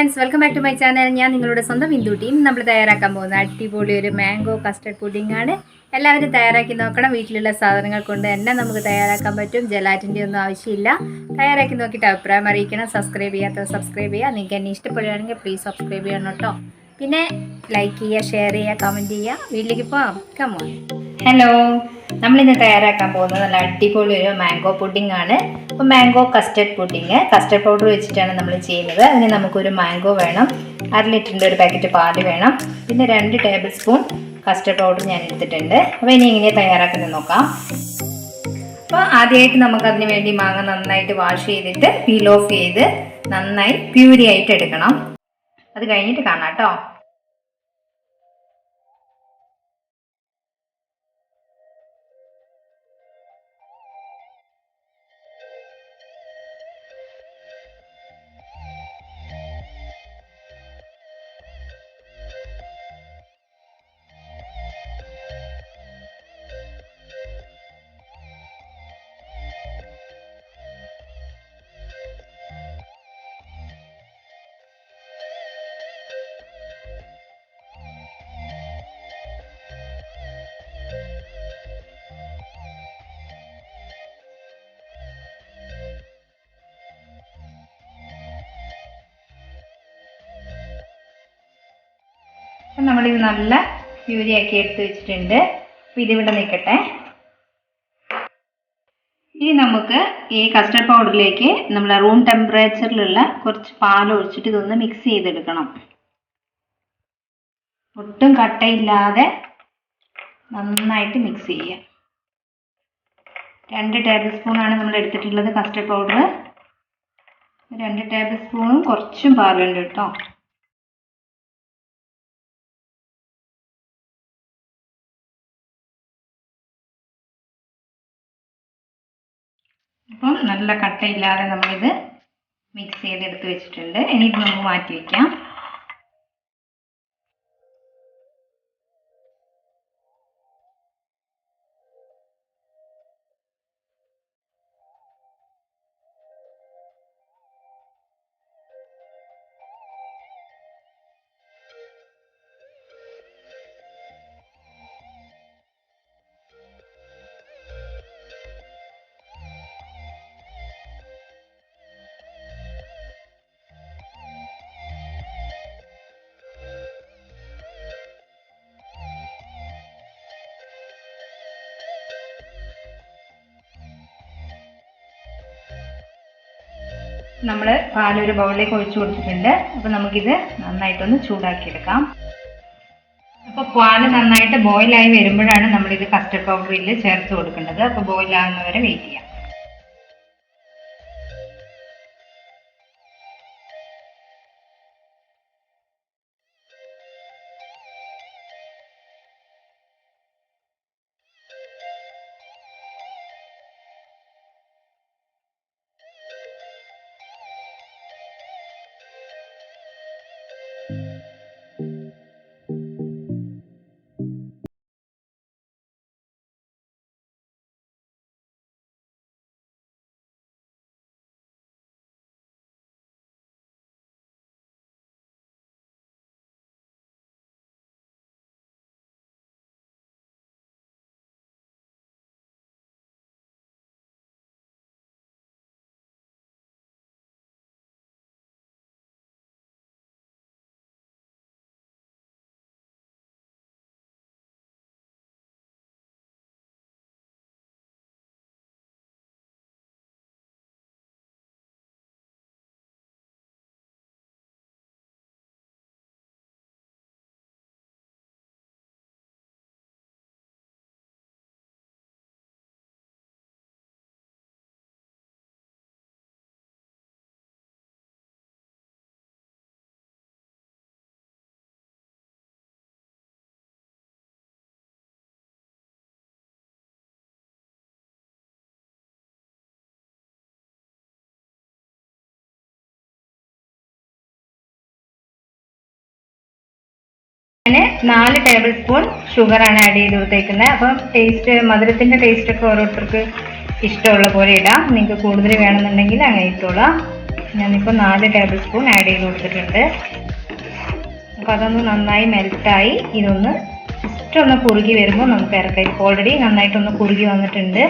Friends, welcome back to my channel. ഞാൻ നിങ്ങളുടെ സ്വന്തം ബിന്ദുട്ടിയും നമ്മൾ തയ്യാറാക്കാൻ പോകുന്ന അടിപൊളി ഒരു മാംഗോ കസ്റ്റർഡ് പുഡിംഗ് ആണ്. എല്ലാവരും തയ്യാറാക്കി നോക്കണം. വീട്ടിലുള്ള സാധനങ്ങൾ കൊണ്ട് തന്നെ നമുക്ക് തയ്യാറാക്കാൻ പറ്റും. ജലാറ്റിൻ്റെ ഒന്നും ആവശ്യമില്ല. തയ്യാറാക്കി നോക്കിയിട്ട് അഭിപ്രായം അറിയിക്കണം. സബ്സ്ക്രൈബ് ചെയ്യാത്തവർ സബ്സ്ക്രൈബ് ചെയ്യുക. നിങ്ങൾക്ക് എന്നെ ഇഷ്ടപ്പെടുകയാണെങ്കിൽ പ്ലീസ് സബ്സ്ക്രൈബ് ചെയ്യണം കേട്ടോ. പിന്നെ ലൈക്ക് ചെയ്യുക, ഷെയർ ചെയ്യുക, കമൻറ്റ് ചെയ്യുക. വീട്ടിലേക്ക് പോകാം. കമോൺ. ഹലോ, നമ്മളിന്ന് തയ്യാറാക്കാൻ പോകുന്നത് നല്ല അടിപൊളി ഒരു മാംഗോ പുഡിംഗ് ആണ്. അപ്പോൾ mango custard pudding, custard powder വെച്ചിട്ടാണ് നമ്മൾ ചെയ്യുന്നത്. അതിന് നമുക്കൊരു മാംഗോ വേണം, 1/2 ലിറ്ററിൻ്റെ ഒരു പാക്കറ്റ് പാല് വേണം, പിന്നെ 2 ടേബിൾ സ്പൂൺ കസ്റ്റർഡ് പൗഡർ ഞാൻ എടുത്തിട്ടുണ്ട്. അപ്പോൾ ഇനി എങ്ങനെ തയ്യാറാക്കുന്നത് നോക്കാം. അപ്പോൾ ആദ്യമായിട്ട് നമുക്കതിന് വേണ്ടി മാങ്ങ നന്നായിട്ട് വാഷ് ചെയ്തിട്ട് പീൽ ഓഫ് ചെയ്ത് നന്നായി പ്യൂരി ആയിട്ട് എടുക്കണം. അത് കഴിഞ്ഞിട്ട് കാണാം കേട്ടോ. നമ്മളിത് നല്ല പ്യൂരിയാക്കി എടുത്ത് വെച്ചിട്ടുണ്ട്. അപ്പോൾ ഇതിവിടെ നിൽക്കട്ടെ. ഇനി നമുക്ക് ഈ കസ്റ്റർഡ് പൗഡറിലേക്ക് നമ്മൾ റൂം ടെമ്പറേച്ചറിലുള്ള കുറച്ച് പാൽ ഒഴിച്ചിട്ട് ഇതൊന്ന് മിക്സ് ചെയ്തെടുക്കണം. ഒട്ടും കട്ടയില്ലാതെ നന്നായിട്ട് മിക്സ് ചെയ്യുക. 2 ടേബിൾ സ്പൂണാണ് നമ്മൾ എടുത്തിട്ടുള്ളത് കസ്റ്റർഡ് പൗഡർ. 2 ടേബിൾ സ്പൂണും കുറച്ചും പാലുണ്ട് കേട്ടോ. അപ്പം നല്ല കട്ടയില്ലാതെ നമ്മളിത് മിക്സ് ചെയ്തെടുത്ത് വെച്ചിട്ടുണ്ട്. ഇനി ഇത് നമുക്ക് മാറ്റി വയ്ക്കാം. നമ്മൾ പാലൊരു ബൗളിലേക്ക് ഒഴിച്ചു കൊടുത്തിട്ടുണ്ട്. അപ്പോൾ നമുക്കിത് നന്നായിട്ടൊന്ന് ചൂടാക്കിയെടുക്കാം. അപ്പോൾ പാല് നന്നായിട്ട് ബോയിലായി വരുമ്പോഴാണ് നമ്മളിത് കസ്റ്റർഡ് പൗഡറിൽ ചേർത്ത് കൊടുക്കേണ്ടത്. അപ്പോൾ ബോയിലാകുന്നവരെ വെയിറ്റ് ചെയ്യാം. ഞാൻ 4 ടേബിൾ സ്പൂൺ ഷുഗറാണ് ആഡ് ചെയ്ത് കൊടുത്തേക്കുന്നത്. അപ്പം മധുരത്തിൻ്റെ ടേസ്റ്റൊക്കെ ഓരോരുത്തർക്ക് ഇഷ്ടമുള്ള പോലെ ഇടാം. നിങ്ങൾക്ക് കൂടുതൽ വേണമെന്നുണ്ടെങ്കിൽ അങ്ങനെ ഇട്ടോളാം. ഞാനിപ്പോൾ 4 ടേബിൾ സ്പൂൺ ആഡ് ചെയ്ത് കൊടുത്തിട്ടുണ്ട്. അപ്പോൾ അതൊന്ന് നന്നായി മെൽറ്റായി ഇതൊന്ന് ജസ്റ്റ് ഒന്ന് കുറുകി വരുമ്പോൾ നമുക്ക് ഇറക്കാം. ഇപ്പോൾ ഓൾറെഡി നന്നായിട്ടൊന്ന് കുറുകി വന്നിട്ടുണ്ട്.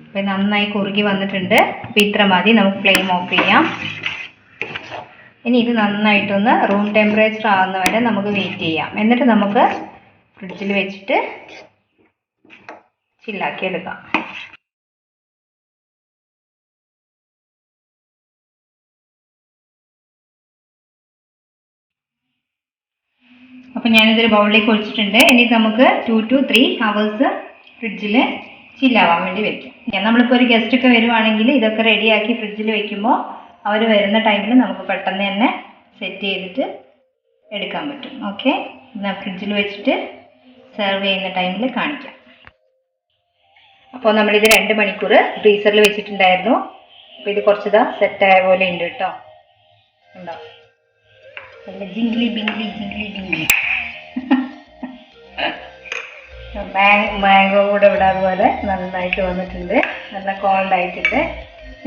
അപ്പോൾ നന്നായി കുറുകി വന്നിട്ടുണ്ട്. അപ്പോൾ ഇത്ര മതി, നമുക്ക് ഫ്ലെയിം ഓഫ് ചെയ്യാം. ഇനി ഇത് നന്നായിട്ടൊന്ന് റൂം ടെമ്പറേച്ചർ ആകുന്ന വരെ നമുക്ക് വെയിറ്റ് ചെയ്യാം. എന്നിട്ട് നമുക്ക് ഫ്രിഡ്ജിൽ വെച്ചിട്ട് ചില്ലാക്കി എടുക്കാം. അപ്പോൾ ഞാനിതൊരു ബൗളിലേക്ക് ഒഴിച്ചിട്ടുണ്ട്. ഇനി നമുക്ക് 2 to 3 hours ഫ്രിഡ്ജിൽ ചില്ലാവാൻ വേണ്ടി വെക്കും. നമ്മളിപ്പോൾ ഒരു ഗസ്റ്റ് ഒക്കെ വരുവാണെങ്കിൽ ഇതൊക്കെ റെഡിയാക്കി ഫ്രിഡ്ജിൽ വെക്കുമ്പോൾ അവർ വരുന്ന ടൈമിൽ നമുക്ക് പെട്ടെന്ന് തന്നെ സെറ്റ് ചെയ്തിട്ട് എടുക്കാൻ പറ്റും. ഓക്കെ, എന്നാൽ ഫ്രിഡ്ജിൽ വെച്ചിട്ട് സെർവ് ചെയ്യുന്ന ടൈമിൽ കാണിക്കാം. അപ്പോൾ നമ്മളിത് 2 മണിക്കൂർ ഫ്രീസറിൽ വെച്ചിട്ടുണ്ടായിരുന്നു. അപ്പോൾ ഇത് കുറച്ചിതാ സെറ്റായ പോലെ ഉണ്ട് കേട്ടോ. ഉണ്ടോ, നല്ല ജിംഗ്ലി ബിംഗ്ലി ജിംഗ്ലി ബിംഗ്ലി. മാംഗോ കൂടെ ഇവിടെ അതുപോലെ നന്നായിട്ട് വന്നിട്ടുണ്ട്, നല്ല കോൾഡ് ആയിട്ടുണ്ട്.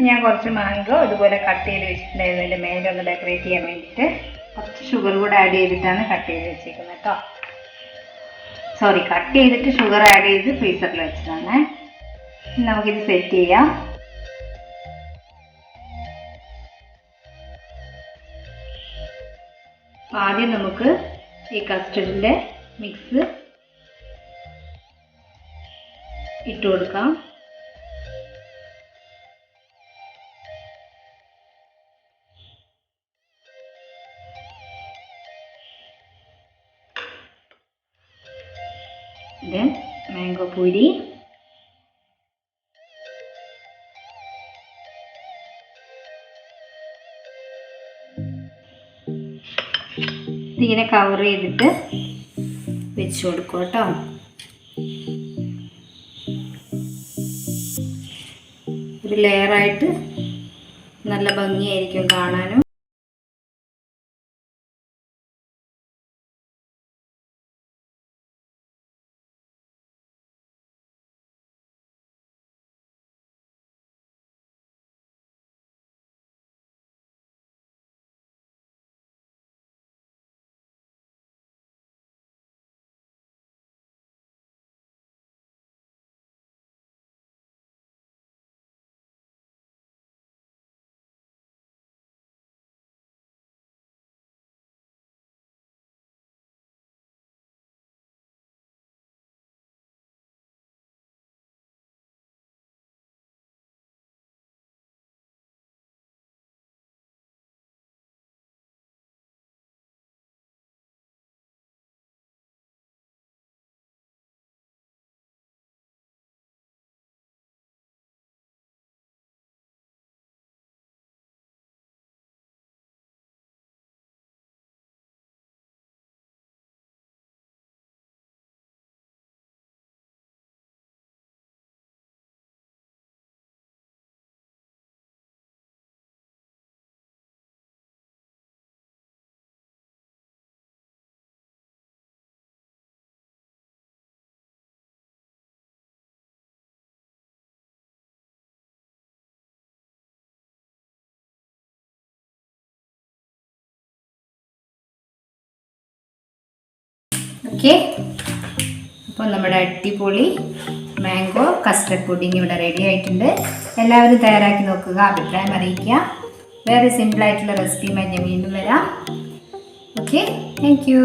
ഞാൻ കുറച്ച് മാംഗോ ഇതുപോലെ കട്ട് ചെയ്ത് വെച്ചിട്ടുണ്ടായിരുന്നു. ഇതിൻ്റെ മേലെ ഒന്ന് ഡെക്കറേറ്റ് ചെയ്യാൻ വേണ്ടിയിട്ട് കുറച്ച് ഷുഗർ കൂടെ ആഡ് ചെയ്തിട്ടാണ് കട്ട് ചെയ്ത് വെച്ചേക്കുന്നത് കേട്ടോ. സോറി, കട്ട് ചെയ്തിട്ട് ഷുഗർ ആഡ് ചെയ്ത് ഫ്രീസറിൽ വെച്ചതാണ്. നമുക്കിത് സെറ്റ് ചെയ്യാം. ആദ്യം നമുക്ക് ഈ കസ്റ്റർഡിൻ്റെ മിക്സ് ഇട്ട് കൊടുക്കാം. ദെൻ മാംഗോ പൂരി, ഇതിങ്ങനെ കവർ ചെയ്തിട്ട് വെച്ച് കൊടുക്കും കേട്ടോ. ഒരു ലെയറായിട്ട് നല്ല ഭംഗിയായിരിക്കും കാണാനും. ഓക്കെ, അപ്പോൾ നമ്മുടെ അടിപൊളി മാംഗോ കസ്റ്റർഡ് പുഡിംഗ് ഇവിടെ റെഡി ആയിട്ടുണ്ട്. എല്ലാവരും തയ്യാറാക്കി നോക്കുക, അഭിപ്രായം അറിയിക്കുക. വേറെ സിമ്പിളായിട്ടുള്ള റെസിപ്പിയുമായി ഞാൻ വീണ്ടും വരാം. Okay, thank you.